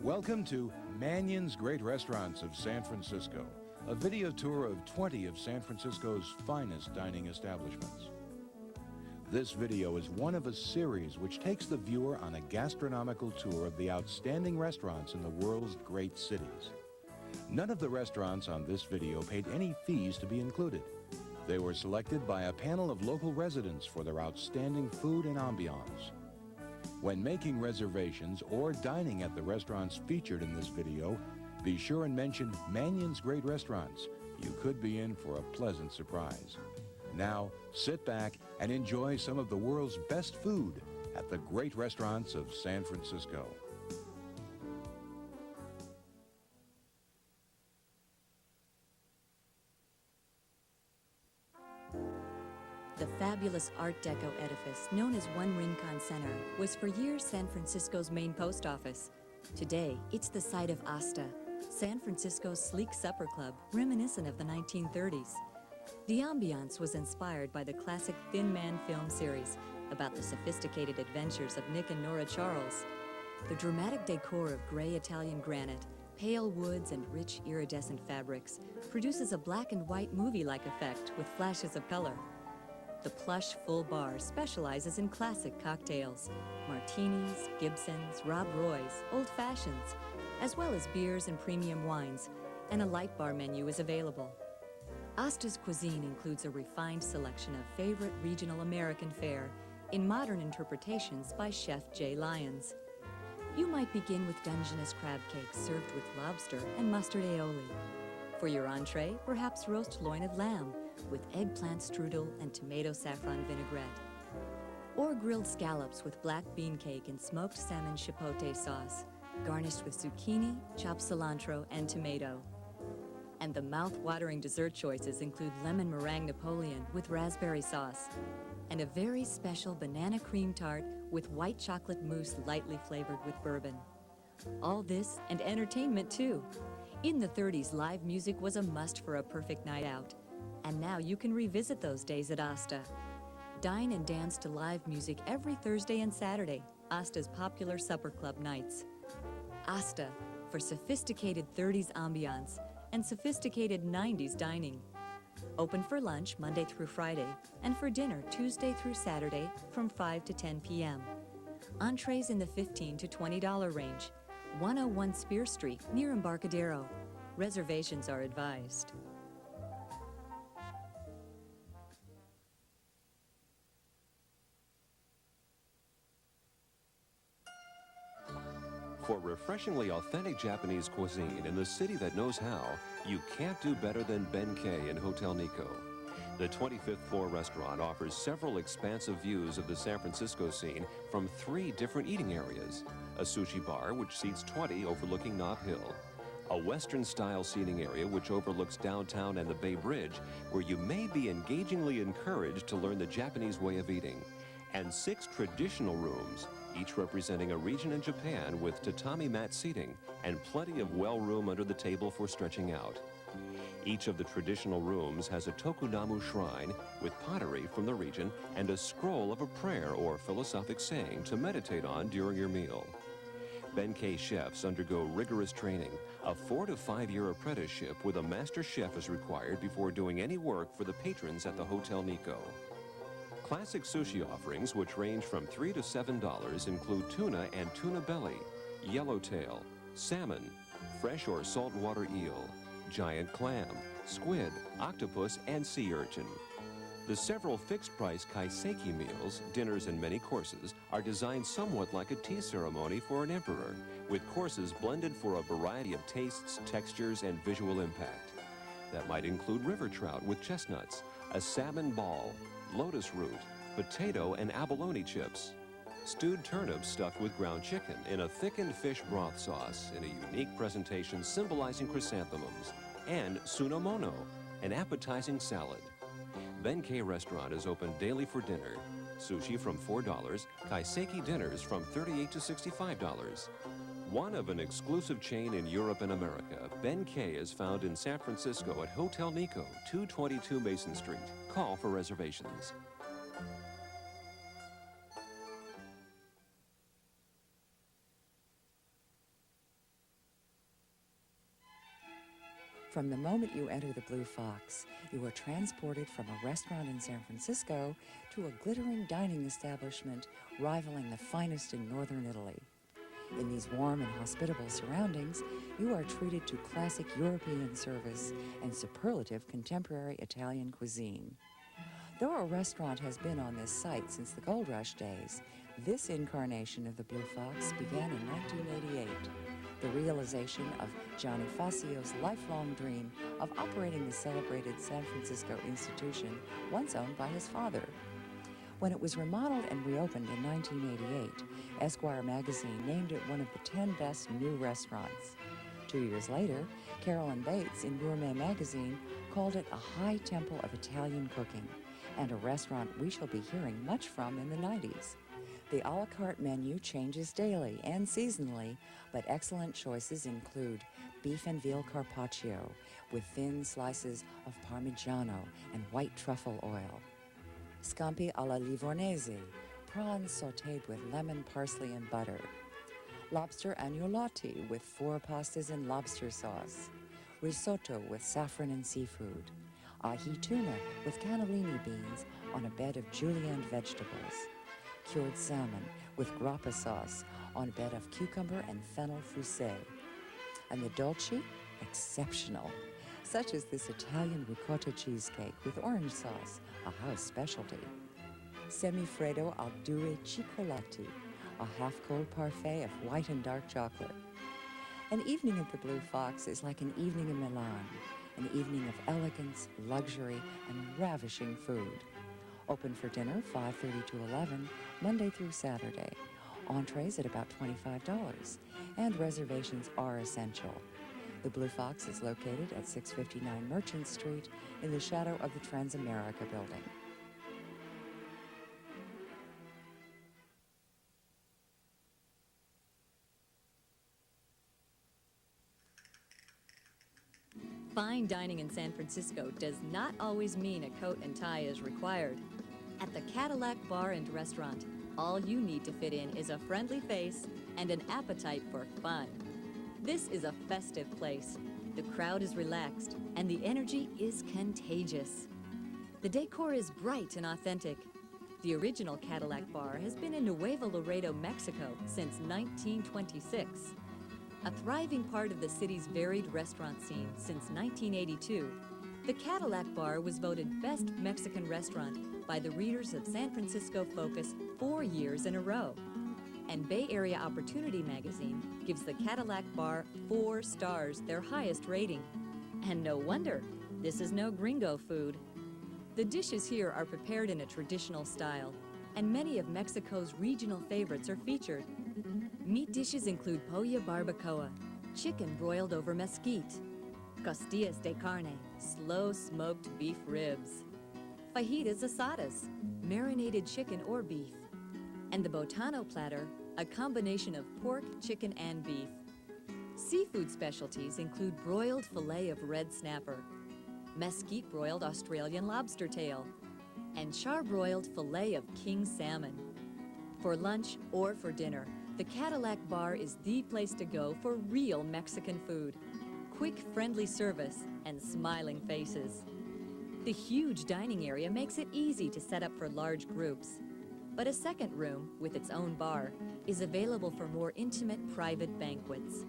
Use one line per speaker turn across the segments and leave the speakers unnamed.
Welcome to Mannion's Great Restaurants of San Francisco, a video tour of 20 of San Francisco's finest dining establishments. This video is one of a series which takes the viewer on a gastronomical tour of the outstanding restaurants in the world's great cities. None of the restaurants on this video paid any fees to be included. They were selected by a panel of local residents for their outstanding food and ambiance. When making reservations or dining at the restaurants featured in this video, be sure and mention Mannion's Great Restaurants. You could be in for a pleasant surprise. Now, sit back and enjoy some of the world's best food at the great restaurants of San Francisco.
The fabulous Art Deco edifice, known as One Rincon Center, was for years San Francisco's main post office. Today, it's the site of Hasta, San Francisco's sleek supper club, reminiscent of the 1930s. The ambiance was inspired by the classic Thin Man film series about the sophisticated adventures of Nick and Nora Charles. The dramatic decor of gray Italian granite, pale woods, and rich iridescent fabrics produces a black and white movie-like effect with flashes of color. The plush full bar specializes in classic cocktails, martinis, Gibsons, Rob Roys, old fashions, as well as beers and premium wines, and a light bar menu is available. Hasta's cuisine includes a refined selection of favorite regional American fare in modern interpretations by Chef Jay Lyons. You might begin with Dungeness crab cakes served with lobster and mustard aioli. For your entree, perhaps roast loin of lamb with eggplant strudel and tomato saffron vinaigrette. Or grilled scallops with black bean cake and smoked salmon chipotle sauce, garnished with zucchini, chopped cilantro, and tomato. And the mouth-watering dessert choices include lemon meringue Napoleon with raspberry sauce, and a very special banana cream tart with white chocolate mousse lightly flavored with bourbon. All this and entertainment too. In the 30s, live music was a must for a perfect night out. And now you can revisit those days at Hasta. Dine and dance to live music every Thursday and Saturday, Hasta's popular supper club nights. Hasta, for sophisticated 30s ambiance and sophisticated 90s dining. Open for lunch Monday through Friday, and for dinner Tuesday through Saturday from 5 to 10 p.m. Entrees in the $15 to $20 range. 101 Spear Street near Embarcadero. Reservations are advised.
For refreshingly authentic Japanese cuisine in the city that knows how, you can't do better than Benkei in Hotel Nikko. The 25th floor restaurant offers several expansive views of the San Francisco scene from 3 different eating areas. A sushi bar, which seats 20 overlooking Nob Hill. A Western-style seating area which overlooks downtown and the Bay Bridge, where you may be engagingly encouraged to learn the Japanese way of eating. And 6 traditional rooms, each representing a region in Japan with tatami mat seating and plenty of well room under the table for stretching out. Each of the traditional rooms has a tokunamu shrine with pottery from the region and a scroll of a prayer or philosophic saying to meditate on during your meal. Benkei chefs undergo rigorous training. A 4 to 5 year apprenticeship with a master chef is required before doing any work for the patrons at the Hotel Nikko. Classic sushi offerings, which range from $3 to $7, include tuna and tuna belly, yellowtail, salmon, fresh or saltwater eel, giant clam, squid, octopus, and sea urchin. The several fixed-price kaiseki meals, dinners and many courses, are designed somewhat like a tea ceremony for an emperor, with courses blended for a variety of tastes, textures, and visual impact. That might include river trout with chestnuts, a salmon ball, lotus root, potato and abalone chips, stewed turnips stuffed with ground chicken in a thickened fish broth sauce in a unique presentation symbolizing chrysanthemums, and sunomono, an appetizing salad. Benkei Restaurant is open daily for dinner. Sushi from $4, kaiseki dinners from $38 to $65. One of an exclusive chain in Europe and America, Benkei is found in San Francisco at Hotel Nikko, 222 Mason Street. Call for reservations.
From the moment you enter the Blue Fox, you are transported from a restaurant in San Francisco to a glittering dining establishment rivaling the finest in northern Italy. In these warm and hospitable surroundings, you are treated to classic European service and superlative contemporary Italian cuisine. Though a restaurant has been on this site since the Gold Rush days, this incarnation of the Blue Fox began in 1988, the realization of Gianni Facio's lifelong dream of operating the celebrated San Francisco institution once owned by his father. When it was remodeled and reopened in 1988, Esquire magazine named it one of the 10 best new restaurants. 2 years later, Carolyn Bates in Gourmet magazine called it a high temple of Italian cooking and a restaurant we shall be hearing much from in the 90s. The a la carte menu changes daily and seasonally, but excellent choices include beef and veal carpaccio with thin slices of Parmigiano and white truffle oil, scampi alla Livornese, prawns sautéed with lemon, parsley, and butter, lobster agnolotti with 4 pastas and lobster sauce, risotto with saffron and seafood, ahi tuna with cannellini beans on a bed of julienne vegetables, cured salmon with grappa sauce on a bed of cucumber and fennel fusé, and the dolce, exceptional, such as this Italian ricotta cheesecake with orange sauce, a house specialty, semifreddo al due cioccolati, a half-cold parfait of white and dark chocolate. An evening at the Blue Fox is like an evening in Milan, an evening of elegance, luxury, and ravishing food. Open for dinner 5:30 to 11, Monday through Saturday. Entrees at about $25, and reservations are essential. The Blue Fox is located at 659 Merchant Street in the shadow of the Transamerica building.
Fine dining in San Francisco does not always mean a coat and tie is required. At the Cadillac Bar and Restaurant, all you need to fit in is a friendly face and an appetite for fun. This is a festive place. The crowd is relaxed, and the energy is contagious. The decor is bright and authentic. The original Cadillac Bar has been in Nuevo Laredo, Mexico since 1926. A thriving part of the city's varied restaurant scene since 1982, the Cadillac Bar was voted Best Mexican Restaurant by the readers of San Francisco Focus 4 years in a row. And Bay Area Opportunity magazine gives the Cadillac Bar 4 stars, their highest rating. And no wonder, this is no gringo food. The dishes here are prepared in a traditional style, and many of Mexico's regional favorites are featured. Meat dishes include polla barbacoa, chicken broiled over mesquite, costillas de carne, slow-smoked beef ribs, fajitas asadas, marinated chicken or beef, and the botano platter, a combination of pork, chicken, and beef. Seafood specialties include broiled fillet of red snapper, mesquite broiled Australian lobster tail, and charbroiled fillet of king salmon. For lunch or for dinner, the Cadillac Bar is the place to go for real Mexican food. Quick, friendly service and smiling faces. The huge dining area makes it easy to set up for large groups. But a second room, with its own bar, is available for more intimate private banquets.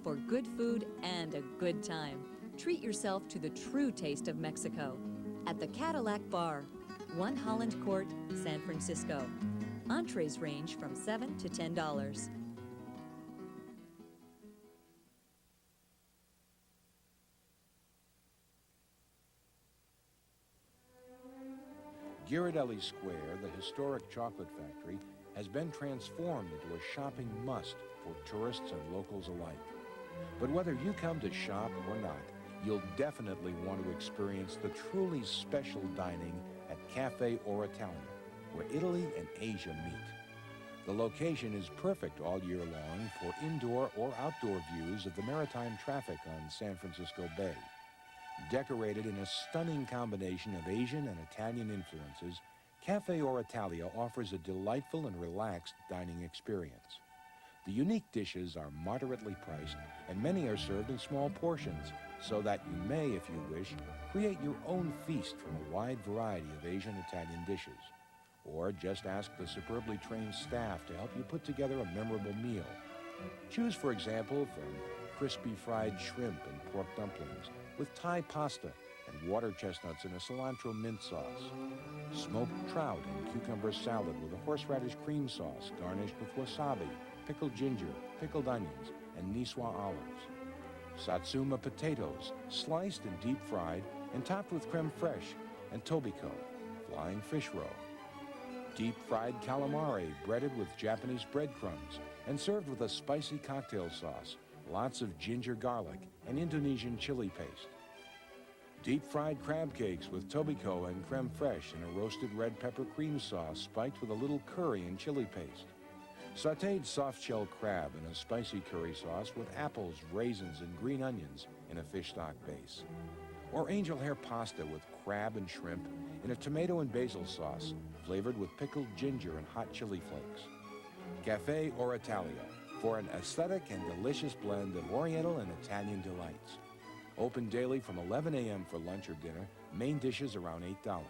For good food and a good time, treat yourself to the true taste of Mexico at the Cadillac Bar, 1 Holland Court, San Francisco. Entrees range from $7 to $10.
Ghirardelli Square, the historic chocolate factory, has been transformed into a shopping must for tourists and locals alike. But whether you come to shop or not, you'll definitely want to experience the truly special dining at Cafe Or Italia, where Italy and Asia meet. The location is perfect all year long for indoor or outdoor views of the maritime traffic on San Francisco Bay. Decorated in a stunning combination of Asian and Italian influences, Cafe Or Italia offers a delightful and relaxed dining experience. The unique dishes are moderately priced, and many are served in small portions, so that you may, if you wish, create your own feast from a wide variety of Asian Italian dishes. Or just ask the superbly trained staff to help you put together a memorable meal. Choose, for example, from crispy fried shrimp and pork dumplings with Thai pasta and water chestnuts in a cilantro mint sauce. Smoked trout and cucumber salad with a horseradish cream sauce garnished with wasabi, pickled ginger, pickled onions, and Niçoise olives. Satsuma potatoes, sliced and deep fried and topped with creme fraiche and tobiko, flying fish roe. Deep fried calamari breaded with Japanese breadcrumbs and served with a spicy cocktail sauce, lots of ginger garlic, and Indonesian chili paste. Deep fried crab cakes with tobiko and creme fraiche in a roasted red pepper cream sauce spiked with a little curry and chili paste. Sautéed soft-shell crab in a spicy curry sauce with apples, raisins, and green onions in a fish stock base. Or angel hair pasta with crab and shrimp in a tomato and basil sauce flavored with pickled ginger and hot chili flakes. Café Or Italia, for an aesthetic and delicious blend of Oriental and Italian delights. Open daily from 11 a.m. for lunch or dinner, main dishes around $8.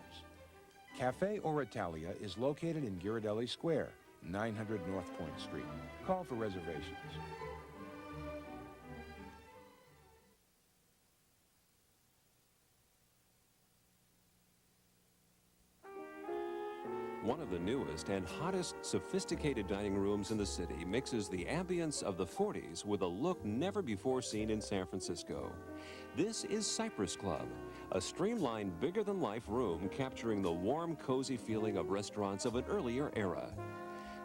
Café Or Italia is located in Ghirardelli Square, 900 North Point Street. Call for reservations.
One of the newest and hottest sophisticated dining rooms in the city mixes the ambience of the 40s with a look never before seen in San Francisco. This is Cypress Club, a streamlined, bigger-than-life room capturing the warm, cozy feeling of restaurants of an earlier era.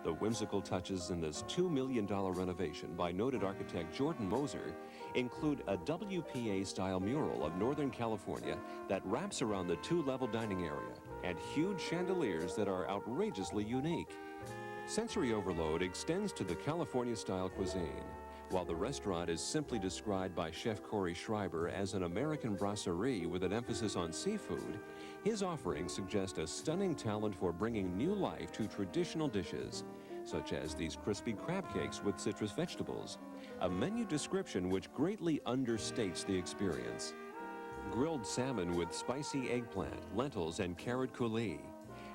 The whimsical touches in this $2 million renovation by noted architect Jordan Moser include a WPA-style mural of Northern California that wraps around the two-level dining area and huge chandeliers that are outrageously unique. Sensory overload extends to the California-style cuisine. While the restaurant is simply described by Chef Corey Schreiber as an American brasserie with an emphasis on seafood, his offerings suggest a stunning talent for bringing new life to traditional dishes, such as these crispy crab cakes with citrus vegetables, a menu description which greatly understates the experience. Grilled salmon with spicy eggplant, lentils, and carrot coulis,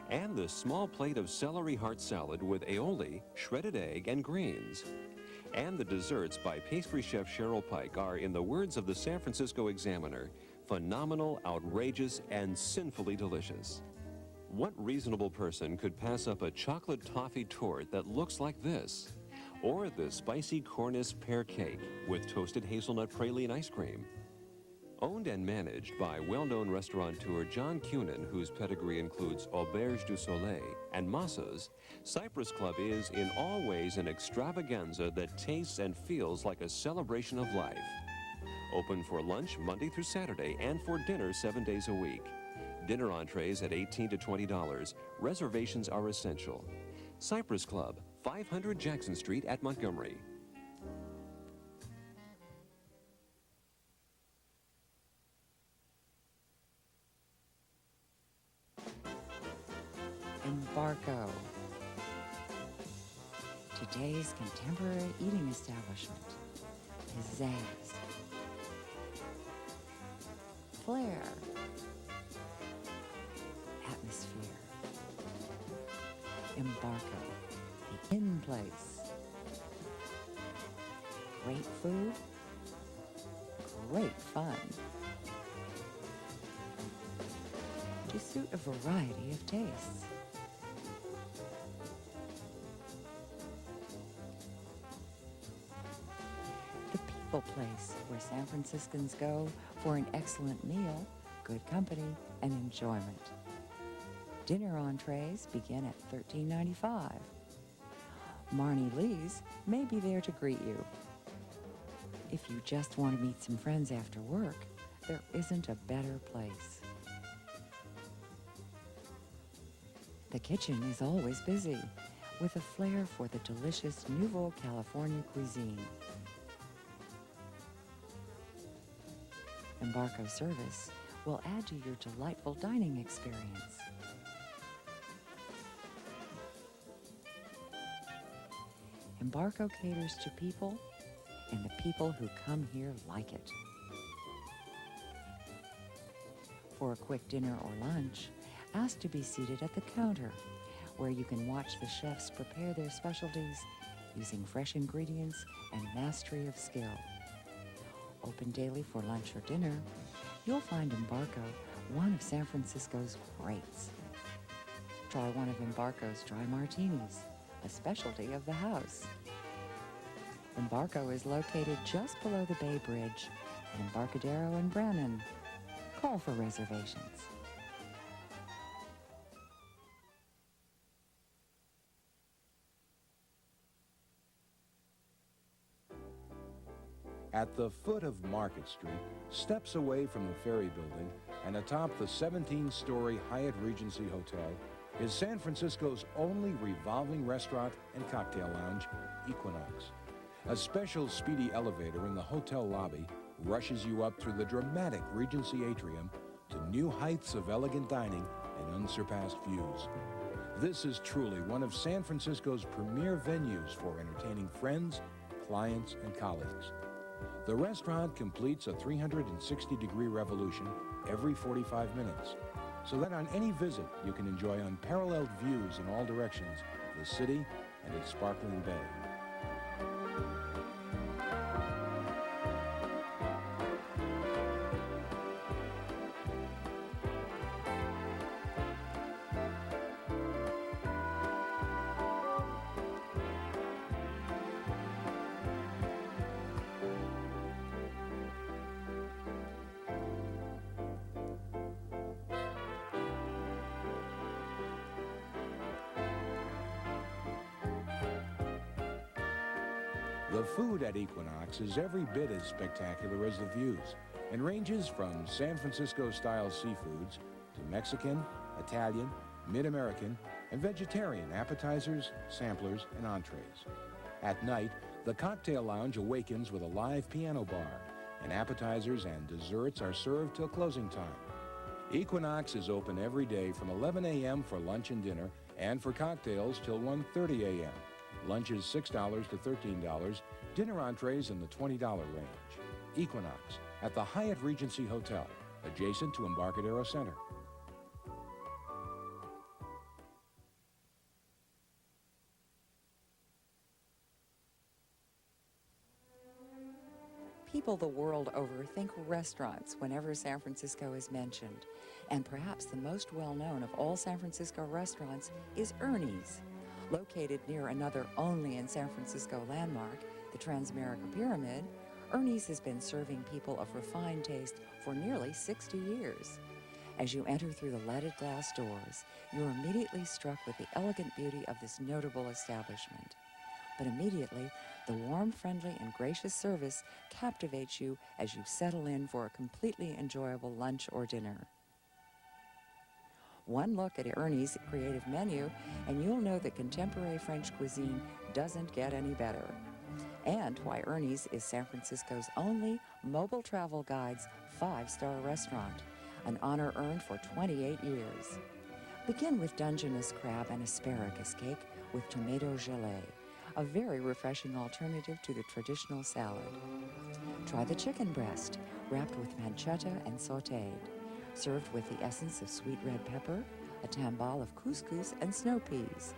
and the small plate of celery heart salad with aioli, shredded egg, and greens. And the desserts by pastry chef Cheryl Pike are, in the words of the San Francisco Examiner, phenomenal, outrageous, and sinfully delicious. What reasonable person could pass up a chocolate toffee torte that looks like this? Or the spicy cornice pear cake with toasted hazelnut praline ice cream? Owned and managed by well-known restaurateur John Cunin, whose pedigree includes Auberge du Soleil and Masa's, Cypress Club is in all ways an extravaganza that tastes and feels like a celebration of life. Open for lunch Monday through Saturday and for dinner 7 days a week. Dinner entrees at $18 to $20. Reservations are essential. Cypress Club, 500 Jackson Street at Montgomery.
Embargo. Today's contemporary eating establishment. Pizzazz. Flair. Atmosphere. Embargo. The in place. Great food. Great fun. To suit a variety of tastes. Place where San Franciscans go for an excellent meal, good company, and enjoyment. Dinner entrees begin at $13.95. Marnie Lee's may be there to greet you. If you just want to meet some friends after work, there isn't a better place. The kitchen is always busy, with a flair for the delicious Nouveau California cuisine. Embargo service will add to your delightful dining experience. Embargo caters to people, and the people who come here like it. For a quick dinner or lunch, ask to be seated at the counter, where you can watch the chefs prepare their specialties using fresh ingredients and mastery of skill. Open daily for lunch or dinner, you'll find Embargo one of San Francisco's greats. Try one of Embargo's dry martinis, a specialty of the house. Embargo is located just below the Bay Bridge in Embarcadero and Brannan. Call for reservations.
At the foot of Market Street, steps away from the Ferry Building and atop the 17-story Hyatt Regency Hotel, is San Francisco's only revolving restaurant and cocktail lounge, Equinox. A special speedy elevator in the hotel lobby rushes you up through the dramatic Regency atrium to new heights of elegant dining and unsurpassed views. This is truly one of San Francisco's premier venues for entertaining friends, clients, and colleagues. The restaurant completes a 360-degree revolution every 45 minutes, so that on any visit you can enjoy unparalleled views in all directions of the city and its sparkling bay. The food at Equinox is every bit as spectacular as the views and ranges from San Francisco-style seafoods to Mexican, Italian, Mid-American, and vegetarian appetizers, samplers, and entrees. At night, the cocktail lounge awakens with a live piano bar, and appetizers and desserts are served till closing time. Equinox is open every day from 11 a.m. for lunch and dinner and for cocktails till 1:30 a.m. Lunch is $6 to $13, dinner entrees in the $20 range. Equinox at the Hyatt Regency Hotel, adjacent to Embarcadero Center.
People the world over think restaurants whenever San Francisco is mentioned, and perhaps the most well-known of all San Francisco restaurants is Ernie's. Located near another only in San Francisco landmark, the Transamerica Pyramid, Ernie's has been serving people of refined taste for nearly 60 years. As you enter through the leaded glass doors, you're immediately struck with the elegant beauty of this notable establishment. But immediately, the warm, friendly, and gracious service captivates you as you settle in for a completely enjoyable lunch or dinner. One look at Ernie's creative menu, and you'll know that contemporary French cuisine doesn't get any better. And why Ernie's is San Francisco's only mobile travel guide's 5-star restaurant, an honor earned for 28 years. Begin with Dungeness crab and asparagus cake with tomato gelée, a very refreshing alternative to the traditional salad. Try the chicken breast, wrapped with pancetta and sautéed, served with the essence of sweet red pepper, a tambal of couscous, and snow peas.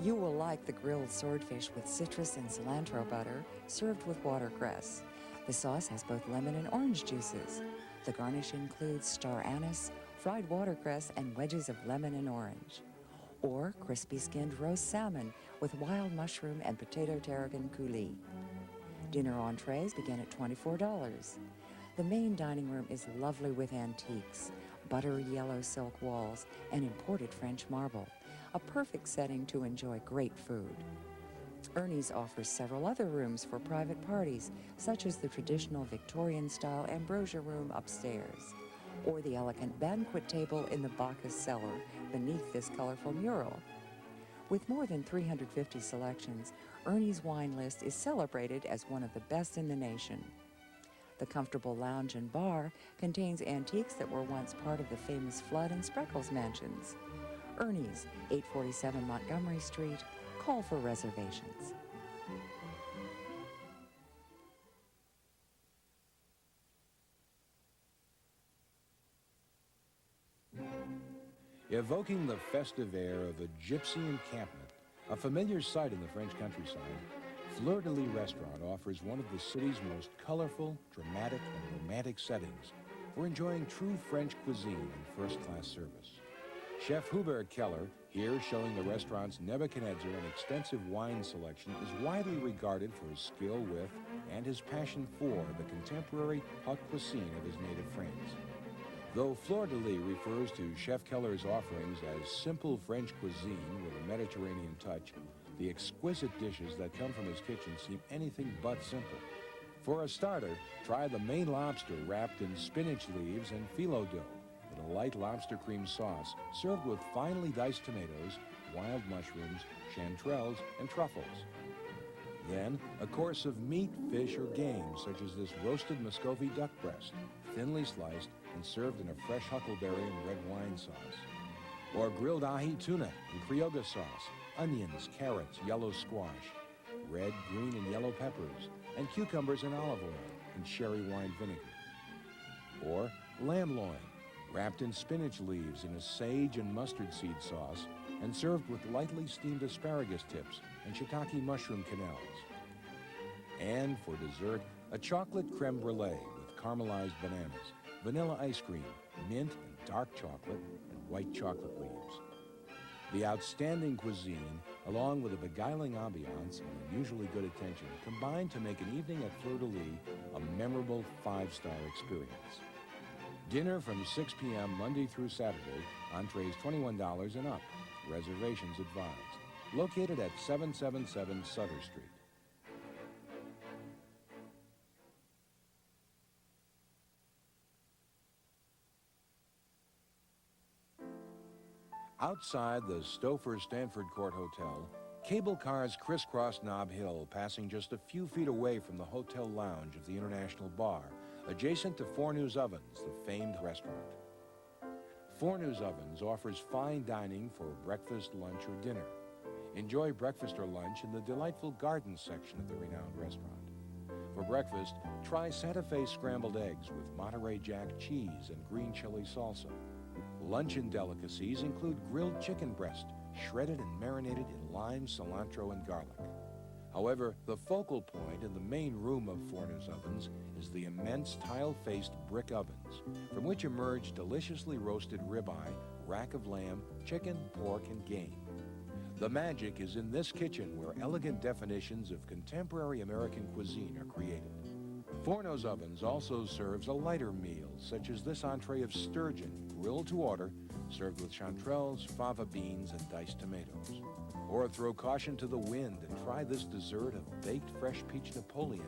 You will like the grilled swordfish with citrus and cilantro butter, served with watercress. The sauce has both lemon and orange juices. The garnish includes star anise, fried watercress, and wedges of lemon and orange. Or crispy-skinned roast salmon with wild mushroom and potato tarragon coulis. Dinner entrees begin at $24. The main dining room is lovely with antiques, buttery yellow silk walls, and imported French marble, a perfect setting to enjoy great food. Ernie's offers several other rooms for private parties, such as the traditional Victorian-style ambrosia room upstairs, or the elegant banquet table in the Bacchus cellar beneath this colorful mural. With more than 350 selections, Ernie's wine list is celebrated as one of the best in the nation. The comfortable lounge and bar contains antiques that were once part of the famous Flood and Spreckles mansions. Ernie's, 847 Montgomery Street. Call for reservations.
Evoking the festive air of a gypsy encampment, a familiar sight in the French countryside, Fleur de Lys Restaurant offers one of the city's most colorful, dramatic, and romantic settings for enjoying true French cuisine and first-class service. Chef Hubert Keller, here showing the restaurant's Nebuchadnezzar and extensive wine selection, is widely regarded for his skill with and his passion for the contemporary haute cuisine of his native France. Though Fleur de Lys refers to Chef Keller's offerings as simple French cuisine with a Mediterranean touch, the exquisite dishes that come from his kitchen seem anything but simple. For a starter, try the Maine lobster wrapped in spinach leaves and phyllo dough with a light lobster cream sauce served with finely diced tomatoes, wild mushrooms, chanterelles, and truffles. Then, a course of meat, fish, or game, such as this roasted Muscovy duck breast, thinly sliced and served in a fresh huckleberry and red wine sauce. Or grilled ahi tuna in Crioga sauce, onions, carrots, yellow squash, red, green, and yellow peppers, and cucumbers and olive oil and sherry wine vinegar. Or lamb loin, wrapped in spinach leaves in a sage and mustard seed sauce and served with lightly steamed asparagus tips and shiitake mushroom quenelles. And for dessert, a chocolate creme brulee with caramelized bananas, vanilla ice cream, mint and dark chocolate, and white chocolate leaves. The outstanding cuisine, along with a beguiling ambiance and unusually good attention, combine to make an evening at Fleur de Lys a memorable five-star experience. Dinner from 6 p.m. Monday through Saturday, entrees $21 and up. Reservations advised. Located at 777 Sutter Street. Outside the Stouffer Stanford Court Hotel, cable cars crisscross Nob Hill, passing just a few feet away from the hotel lounge of the International Bar, adjacent to Fournos Ovens, the famed restaurant. Fournos Ovens offers fine dining for breakfast, lunch, or dinner. Enjoy breakfast or lunch in the delightful garden section of the renowned restaurant. For breakfast, try Santa Fe scrambled eggs with Monterey Jack cheese and green chili salsa. Luncheon delicacies include grilled chicken breast, shredded and marinated in lime, cilantro, and garlic. However, the focal point in the main room of Fournos Ovens is the immense tile-faced brick ovens, from which emerge deliciously roasted ribeye, rack of lamb, chicken, pork, and game. The magic is in this kitchen where elegant definitions of contemporary American cuisine are created. Fournos Ovens also serves a lighter meal, such as this entree of sturgeon, grilled to order, served with chanterelles, fava beans, and diced tomatoes. Or throw caution to the wind and try this dessert of baked fresh peach Napoleon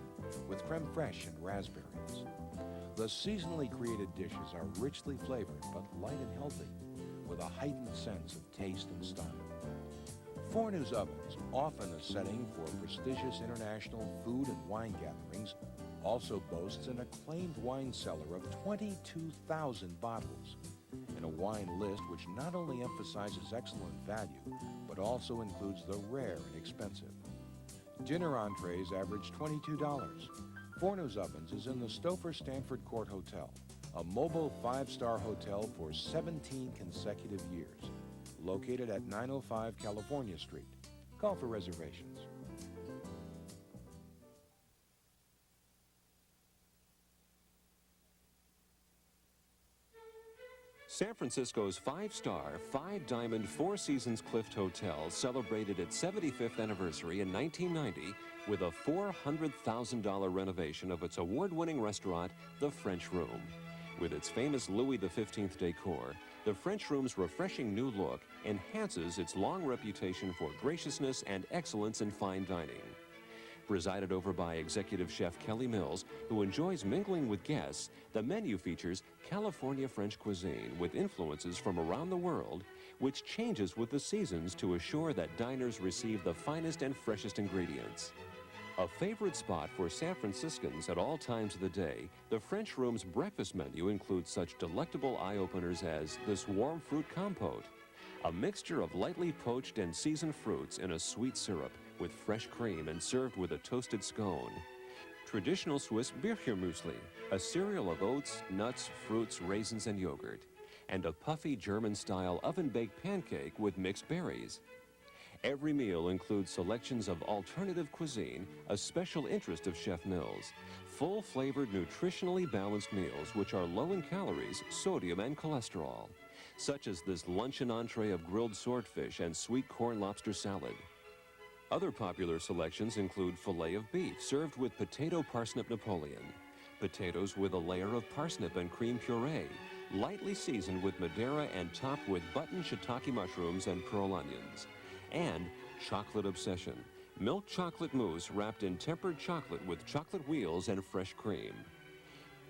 with creme fraiche and raspberries. The seasonally created dishes are richly flavored but light and healthy, with a heightened sense of taste and style. Fournos Ovens, often a setting for prestigious international food and wine gatherings, also boasts an acclaimed wine cellar of 22,000 bottles, and a wine list which not only emphasizes excellent value, but also includes the rare and expensive. Dinner entrees average $22. Fournos Ovens is in the Stouffer Stanford Court Hotel, a mobile five-star hotel for 17 consecutive years, located at 905 California Street. Call for reservations.
San Francisco's five-star, five-diamond, Four Seasons Clift Hotel celebrated its 75th anniversary in 1990 with a $400,000 renovation of its award-winning restaurant, the French Room. With its famous Louis XV decor, the French Room's refreshing new look enhances its long reputation for graciousness and excellence in fine dining. Presided over by executive chef Kelly Mills, who enjoys mingling with guests, the menu features California French cuisine with influences from around the world, which changes with the seasons to assure that diners receive the finest and freshest ingredients. A favorite spot for San Franciscans at all times of the day, the French Room's breakfast menu includes such delectable eye-openers as this warm fruit compote, a mixture of lightly poached and seasoned fruits in a sweet syrup with fresh cream and served with a toasted scone. Traditional Swiss Birchermuesli, a cereal of oats, nuts, fruits, raisins, and yogurt. And a puffy German-style oven-baked pancake with mixed berries. Every meal includes selections of alternative cuisine, a special interest of Chef Mills. Full-flavored, nutritionally balanced meals which are low in calories, sodium, and cholesterol, such as this luncheon entree of grilled swordfish and sweet corn lobster salad. Other popular selections include filet of beef served with potato parsnip Napoleon, potatoes with a layer of parsnip and cream puree, lightly seasoned with Madeira and topped with button shiitake mushrooms and pearl onions, and chocolate obsession, milk chocolate mousse wrapped in tempered chocolate with chocolate wheels and fresh cream.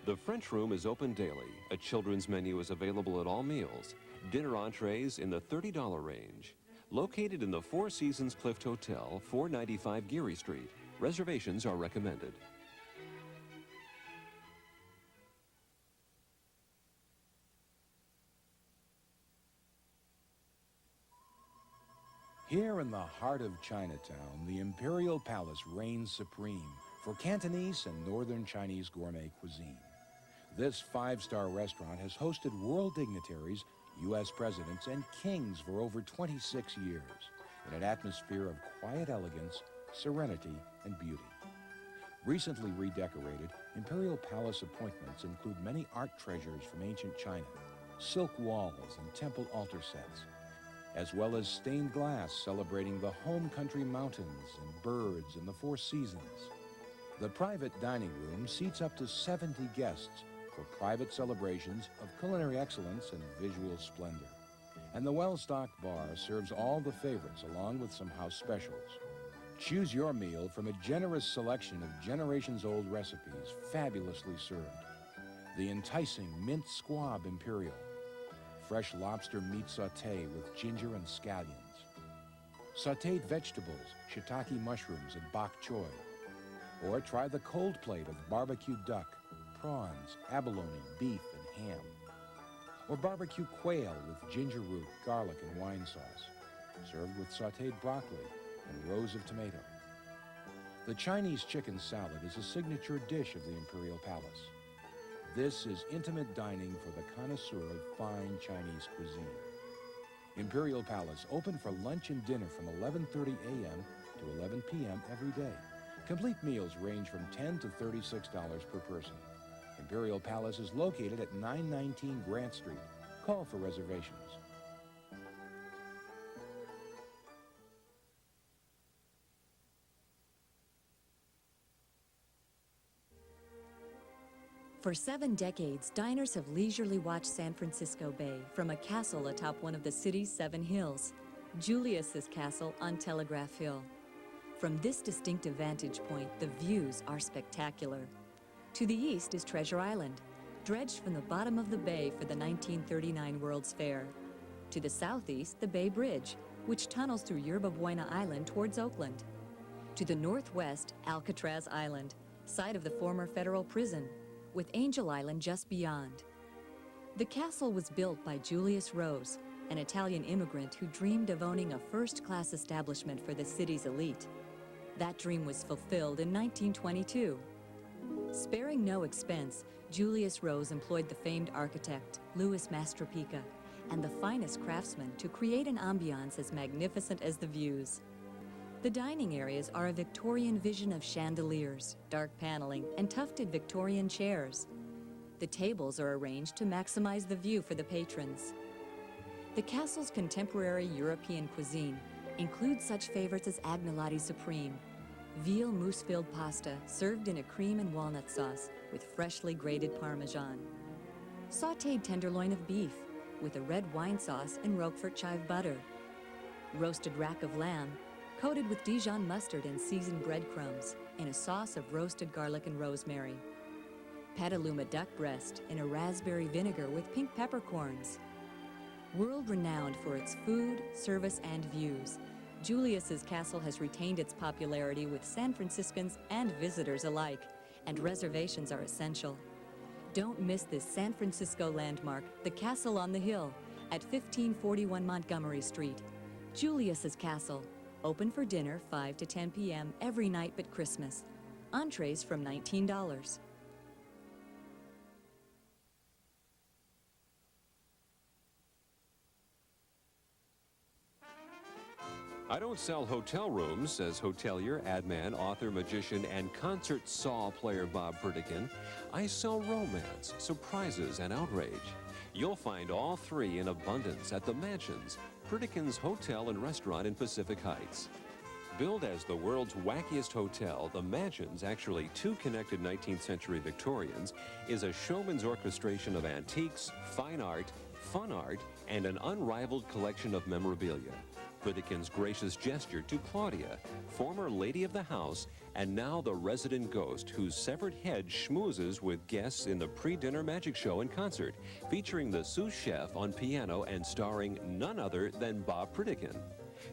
The French room is open daily. A children's menu is available at all meals. Dinner entrees in the $30 range. Located in the Four Seasons Clift Hotel, 495 Geary Street. Reservations are recommended.
Here in the heart of Chinatown, the Imperial Palace reigns supreme for Cantonese and Northern Chinese gourmet cuisine. This five-star restaurant has hosted world dignitaries, U.S. presidents, and kings for over 26 years in an atmosphere of quiet elegance, serenity, and beauty. Recently redecorated, Imperial Palace appointments include many art treasures from ancient China, silk walls and temple altar sets, as well as stained glass celebrating the home country mountains and birds and the Four Seasons. The private dining room seats up to 70 guests for private celebrations of culinary excellence and visual splendor. And the well-stocked bar serves all the favorites along with some house specials. Choose your meal from a generous selection of generations-old recipes fabulously served. The enticing mint squab imperial, fresh lobster meat sauté with ginger and scallions, sautéed vegetables, shiitake mushrooms, and bok choy. Or try the cold plate of barbecued duck, prawns, abalone, beef, and ham. Or barbecue quail with ginger root, garlic, and wine sauce, served with sautéed broccoli and rows of tomato. The Chinese chicken salad is a signature dish of the Imperial Palace. This is intimate dining for the connoisseur of fine Chinese cuisine. Imperial Palace open for lunch and dinner from 11:30 a.m. to 11 p.m. every day. Complete meals range from $10 to $36 per person. Imperial Palace is located at 919 Grant Street. Call for reservations.
For 7 decades, diners have leisurely watched San Francisco Bay from a castle atop one of the city's 7 hills, Julius's castle on Telegraph Hill. From this distinctive vantage point, the views are spectacular. To the east is Treasure Island, dredged from the bottom of the bay for the 1939 World's Fair. To the southeast, the Bay Bridge, which tunnels through Yerba Buena Island towards Oakland. To the northwest, Alcatraz Island, site of the former federal prison, with Angel Island just beyond. The castle was built by Julius Rose, an Italian immigrant who dreamed of owning a first-class establishment for the city's elite. That dream was fulfilled in 1922. Sparing no expense, Julius Rose employed the famed architect, Louis Mastropica, and the finest craftsmen to create an ambiance as magnificent as the views. The dining areas are a Victorian vision of chandeliers, dark paneling, and tufted Victorian chairs. The tables are arranged to maximize the view for the patrons. The castle's contemporary European cuisine includes such favorites as agnolotti supreme, veal mousse-filled pasta served in a cream and walnut sauce with freshly grated Parmesan, sautéed tenderloin of beef with a red wine sauce and Roquefort chive butter, roasted rack of lamb coated with Dijon mustard and seasoned breadcrumbs in a sauce of roasted garlic and rosemary, Petaluma duck breast in a raspberry vinegar with pink peppercorns. World-renowned for its food, service, and views, Julius's castle has retained its popularity with San Franciscans and visitors alike, and reservations are essential. Don't miss this San Francisco landmark, the Castle on the Hill, at 1541 Montgomery Street. Julius's Castle, Open for dinner 5 to 10 p.m. every night but Christmas. Entrees from $19.
I don't sell hotel rooms, says hotelier, ad man, author, magician, and concert saw player Bob Pritikin. I sell romance, surprises, and outrage. You'll find all three in abundance at the Mansions, Pritikin's hotel and restaurant in Pacific Heights. Billed as the world's wackiest hotel, the Mansions, actually two connected 19th century Victorians, is a showman's orchestration of antiques, fine art, fun art, and an unrivaled collection of memorabilia. Pritikin's gracious gesture to Claudia, former lady of the house, and now the resident ghost whose severed head schmoozes with guests in the pre-dinner magic show and concert, featuring the sous chef on piano and starring none other than Bob Pritikin.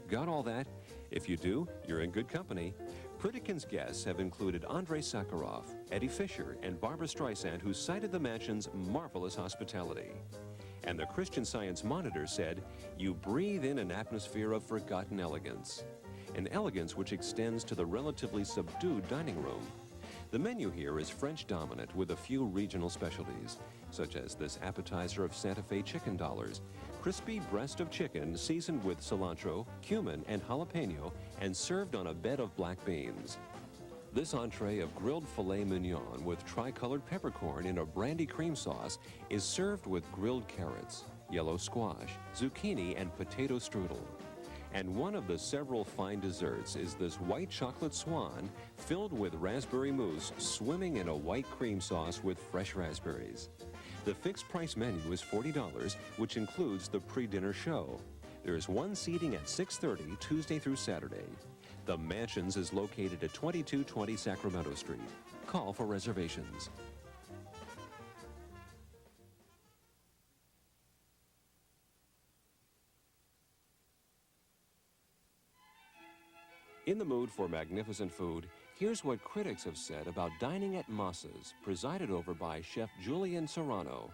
Got all that? If you do, you're in good company. Pritikin's guests have included Andrei Sakharov, Eddie Fisher, and Barbra Streisand, who cited the Mansion's marvelous hospitality. And the Christian Science Monitor said, you breathe in an atmosphere of forgotten elegance. An elegance which extends to the relatively subdued dining room. The menu here is French dominant with a few regional specialties, such as this appetizer of Santa Fe chicken dollars, crispy breast of chicken seasoned with cilantro, cumin, and jalapeno, and served on a bed of black beans. This entree of grilled filet mignon with tricolored peppercorn in a brandy cream sauce is served with grilled carrots, yellow squash, zucchini, and potato strudel. And one of the several fine desserts is this white chocolate swan filled with raspberry mousse swimming in a white cream sauce with fresh raspberries. The fixed price menu is $40, which includes the pre-dinner show. There is one seating at 6:30 Tuesday through Saturday. The Mansions is located at 2220 Sacramento Street. Call for reservations. In the mood for magnificent food, here's what critics have said about dining at Masa's, presided over by Chef Julius Serrano.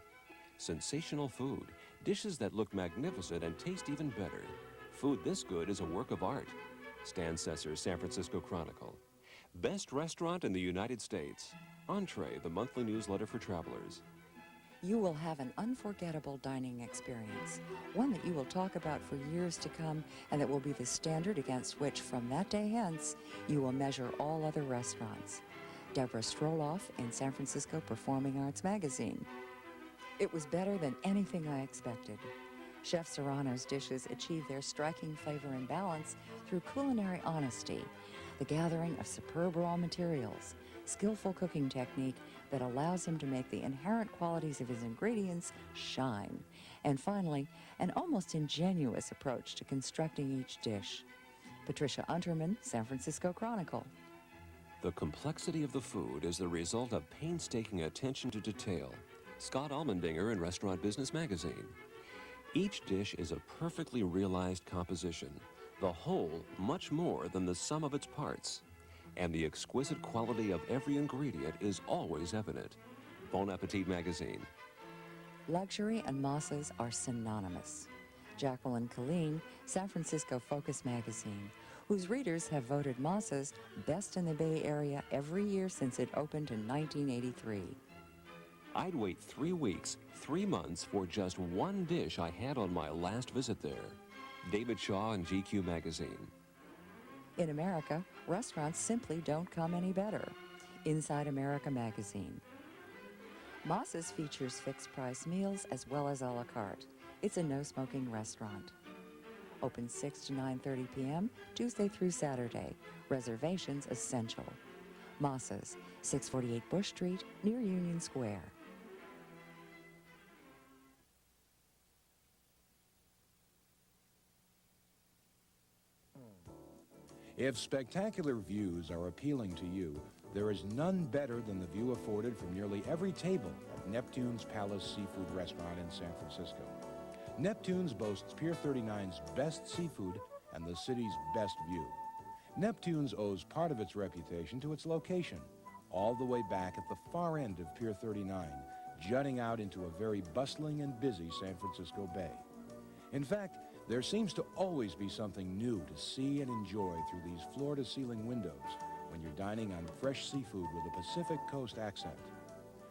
Sensational food, dishes that look magnificent and taste even better. Food this good is a work of art. Stan Sesser, San Francisco Chronicle. Best restaurant in the United States. Entree, the monthly newsletter for travelers.
You will have an unforgettable dining experience, one that you will talk about for years to come, and that will be the standard against which, from that day hence, you will measure all other restaurants. Deborah Stroloff in San Francisco Performing Arts Magazine. It was better than anything I expected. Chef Serrano's dishes achieve their striking flavor and balance through culinary honesty, the gathering of superb raw materials, skillful cooking technique that allows him to make the inherent qualities of his ingredients shine, and finally, an almost ingenuous approach to constructing each dish. Patricia Unterman, San Francisco Chronicle.
The complexity of the food is the result of painstaking attention to detail. Scott Almendinger in Restaurant Business Magazine. Each dish is a perfectly realized composition, the whole much more than the sum of its parts. And the exquisite quality of every ingredient is always evident. Bon Appetit Magazine.
Luxury and Masas are synonymous. Jacqueline Colleen, San Francisco Focus Magazine, whose readers have voted Masas best in the Bay Area every year since it opened in 1983.
I'd wait 3 weeks, 3 months for just one dish I had on my last visit there. David Shaw in GQ Magazine.
In America, restaurants simply don't come any better. Inside America Magazine. Masa's features fixed-price meals as well as a la carte. It's a no-smoking restaurant. Open 6 to 9:30 p.m., Tuesday through Saturday. Reservations essential. Masa's, 648 Bush Street, near Union Square.
If spectacular views are appealing to you, there is none better than the view afforded from nearly every table at Neptune's Palace Seafood Restaurant in San Francisco. Neptune's boasts Pier 39's best seafood and the city's best view. Neptune's owes part of its reputation to its location, all the way back at the far end of Pier 39, jutting out into a very bustling and busy San Francisco Bay. In fact, There seems to always be something new to see and enjoy through these floor-to-ceiling windows when you're dining on fresh seafood with a Pacific Coast accent.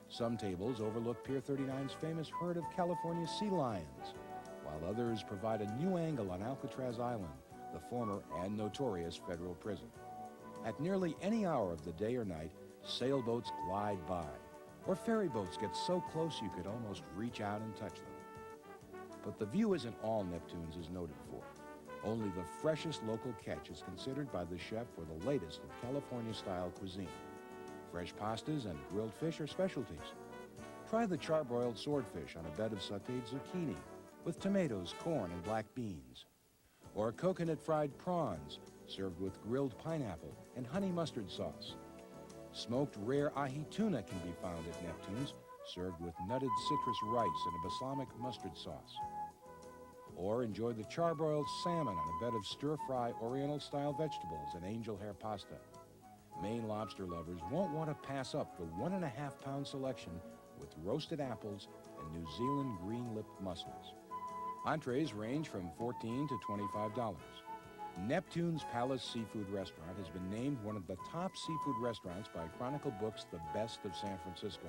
Some tables overlook Pier 39's famous herd of California sea lions, while others provide a new angle on Alcatraz Island, the former and notorious federal prison. At nearly any hour of the day or night, sailboats glide by, or ferry boats get so close you could almost reach out and touch them. But the view isn't all Neptune's is noted for. Only the freshest local catch is considered by the chef for the latest of California-style cuisine. Fresh pastas and grilled fish are specialties. Try the charbroiled swordfish on a bed of sautéed zucchini with tomatoes, corn, and black beans. Or coconut-fried prawns served with grilled pineapple and honey mustard sauce. Smoked rare ahi tuna can be found at Neptune's, served with nutted citrus rice and a balsamic mustard sauce. Or enjoy the charbroiled salmon on a bed of stir-fry Oriental-style vegetables and angel hair pasta. Maine lobster lovers won't want to pass up the 1.5-pound selection with roasted apples and New Zealand green-lipped mussels. Entrees range from $14 to $25. Neptune's Palace Seafood Restaurant has been named one of the top seafood restaurants by Chronicle Books' The Best of San Francisco.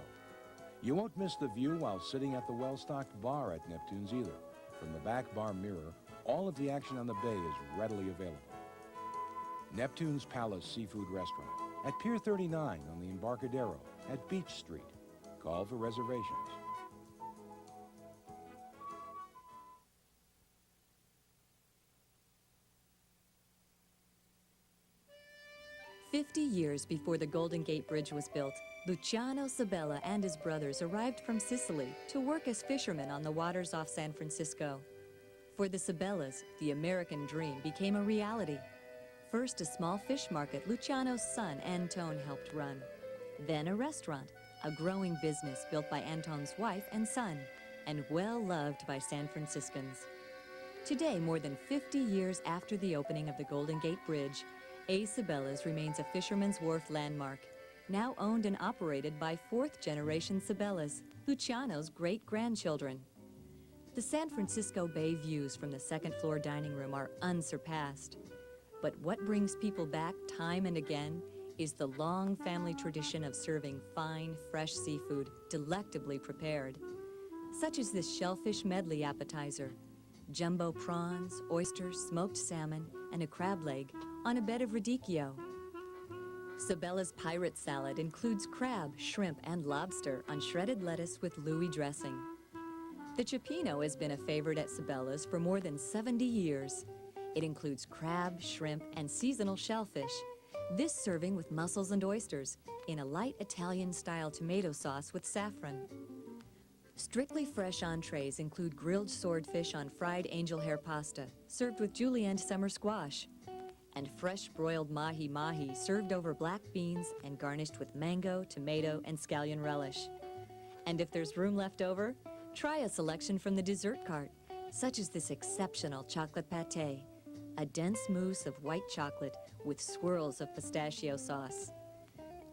You won't miss the view while sitting at the well-stocked bar at Neptune's either. From the back bar mirror, all of the action on the bay is readily available. Neptune's Palace Seafood Restaurant at Pier 39 on the Embarcadero at Beach Street. Call for reservations.
"50 years before the Golden Gate Bridge was built, Luciano Sabella and his brothers arrived from Sicily to work as fishermen on the waters off San Francisco. For the Sabellas, the American dream became a reality. First, a small fish market Luciano's son, Antone, helped run. Then a restaurant, a growing business built by Antone's wife and son, and well-loved by San Franciscans. Today, more than 50 years after the opening of the Golden Gate Bridge, A. Sabella's remains a Fisherman's Wharf landmark, now owned and operated by fourth-generation Sabellas, Luciano's great-grandchildren. The San Francisco Bay views from the second-floor dining room are unsurpassed. But what brings people back time and again is the long family tradition of serving fine, fresh seafood, delectably prepared, such as this shellfish medley appetizer, jumbo prawns, oysters, smoked salmon, and a crab leg on a bed of radicchio. Sabella's pirate salad includes crab, shrimp, and lobster on shredded lettuce with Louis dressing. The cioppino has been a favorite at Sabella's for more than 70 years. It includes crab, shrimp, and seasonal shellfish, this serving with mussels and oysters in a light Italian-style tomato sauce with saffron. Strictly fresh entrees include grilled swordfish on fried angel hair pasta, served with julienne summer squash, and fresh broiled mahi-mahi served over black beans and garnished with mango, tomato, and scallion relish. And if there's room left over, try a selection from the dessert cart, such as this exceptional chocolate pâté, a dense mousse of white chocolate with swirls of pistachio sauce.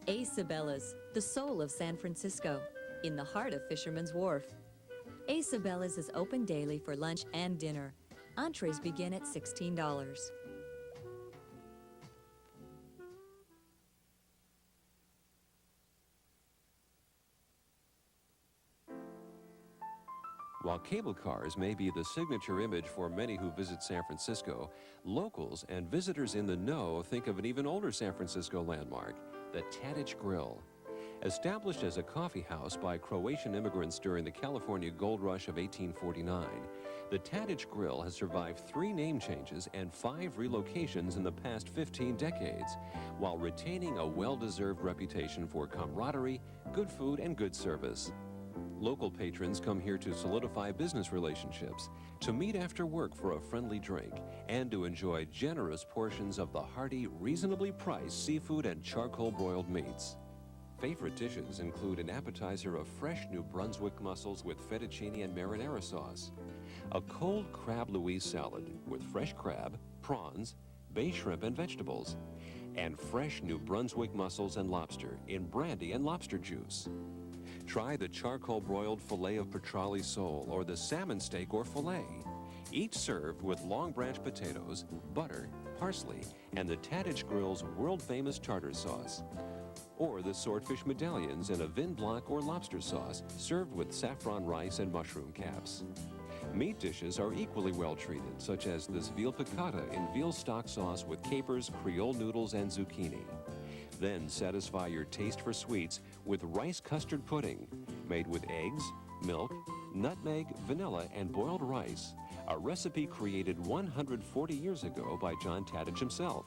A. Sabella's, the soul of San Francisco, in the heart of Fisherman's Wharf. A. Sabella's is open daily for lunch and dinner. Entrees begin at $16.
While cable cars may be the signature image for many who visit San Francisco, locals and visitors in the know think of an even older San Francisco landmark, the Tadich Grill. Established as a coffee house by Croatian immigrants during the California Gold Rush of 1849, the Tadich Grill has survived 3 name changes and 5 relocations in the past 15 decades, while retaining a well-deserved reputation for camaraderie, good food, and good service. Local patrons come here to solidify business relationships, to meet after work for a friendly drink, and to enjoy generous portions of the hearty, reasonably priced seafood and charcoal-broiled meats. Favorite dishes include an appetizer of fresh New Brunswick mussels with fettuccine and marinara sauce, a cold crab Louise salad with fresh crab, prawns, bay shrimp, and vegetables, and fresh New Brunswick mussels and lobster in brandy and lobster juice. Try the charcoal-broiled filet of petrale sole or the salmon steak or filet. each served with long branch potatoes, butter, parsley, and the Tadich Grill's world-famous tartar sauce. Or the swordfish medallions in a vin blanc or lobster sauce, served with saffron rice and mushroom caps. Meat dishes are equally well treated, such as this veal piccata in veal stock sauce with capers, Creole noodles, and zucchini. Then satisfy your taste for sweets with rice custard pudding, made with eggs, milk, nutmeg, vanilla, and boiled rice, a recipe created 140 years ago by John Tadich himself.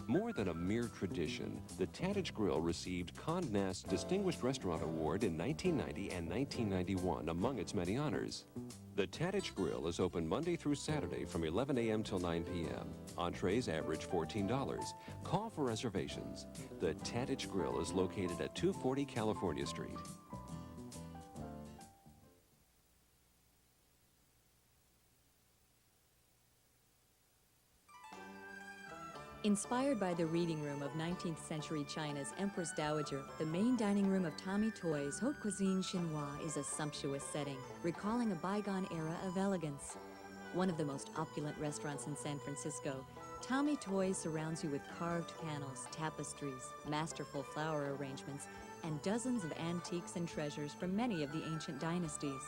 More than a mere tradition, the Tadich Grill received Condé Nast's Distinguished Restaurant Award in 1990 and 1991, among its many honors. The Tadich Grill is open Monday through Saturday from 11 a.m. till 9 p.m. Entrees average $14. Call for reservations. The Tadich Grill is located at 240 California Street.
Inspired by the reading room of 19th century China's Empress Dowager, the main dining room of Tommy Toy's Haute Cuisine Chinois is a sumptuous setting, recalling a bygone era of elegance. One of the most opulent restaurants in San Francisco, Tommy Toy's surrounds you with carved panels, tapestries, masterful flower arrangements, and dozens of antiques and treasures from many of the ancient dynasties.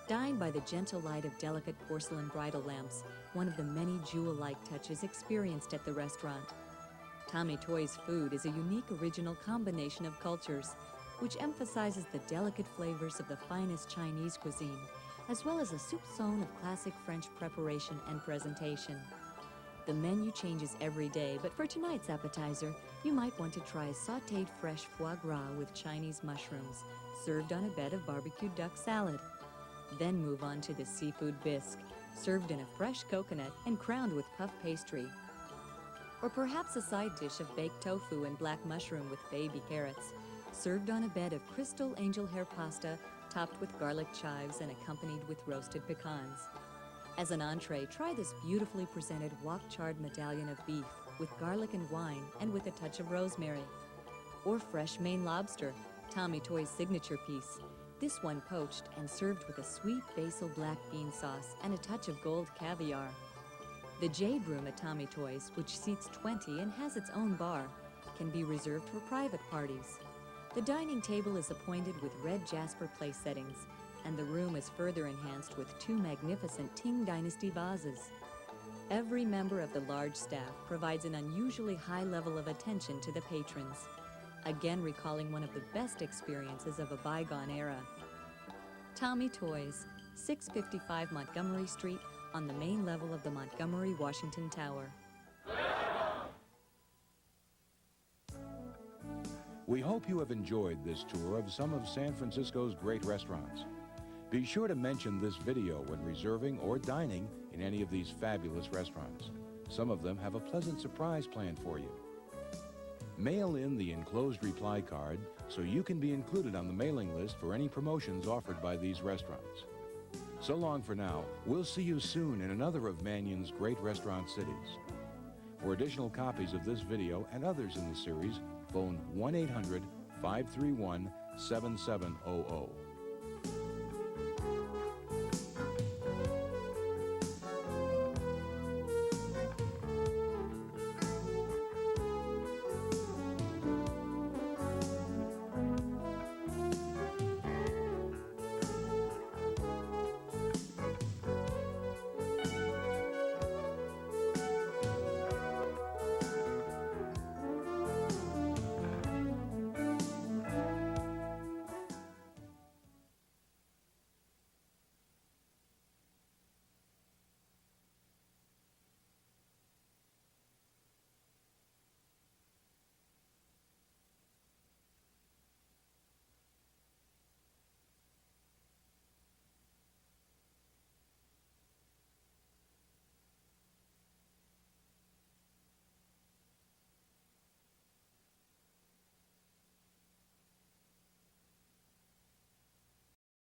Dine by the gentle light of delicate porcelain bridal lamps, one of the many jewel-like touches experienced at the restaurant. Tommy Toy's food is a unique original combination of cultures, which emphasizes the delicate flavors of the finest Chinese cuisine, as well as a soupçon of classic French preparation and presentation. The menu changes every day, but for tonight's appetizer, you might want to try sautéed fresh foie gras with Chinese mushrooms, served on a bed of barbecued duck salad. Then move on to the seafood bisque, served in a fresh coconut and crowned with puff pastry. Or perhaps a side dish of baked tofu and black mushroom with baby carrots, served on a bed of crystal angel hair pasta topped with garlic chives and accompanied with roasted pecans. As an entree, try this beautifully presented wok-charred medallion of beef with garlic and wine and with a touch of rosemary. Or fresh Maine lobster, Tommy Toy's signature piece. This one poached and served with a sweet basil black bean sauce and a touch of gold caviar. The Jade Room at Tommy Toy's, which seats 20 and has its own bar, can be reserved for private parties. The dining table is appointed with red jasper place settings, and the room is further enhanced with 2 magnificent Qing Dynasty vases. Every member of the large staff provides an unusually high level of attention to the patrons, again recalling one of the best experiences of a bygone era. Tommy Toy's, 655 Montgomery Street, on the main level of the Montgomery Washington Tower.
We hope you have enjoyed this tour of some of San Francisco's great restaurants. Be sure to mention this video when reserving or dining in any of these fabulous restaurants. Some of them have a pleasant surprise planned for you. Mail in the enclosed reply card so you can be included on the mailing list for any promotions offered by these restaurants. So long for now. We'll see you soon in another of Mannion's great restaurant cities. For additional copies of this video and others in the series, phone 1-800-531-7700.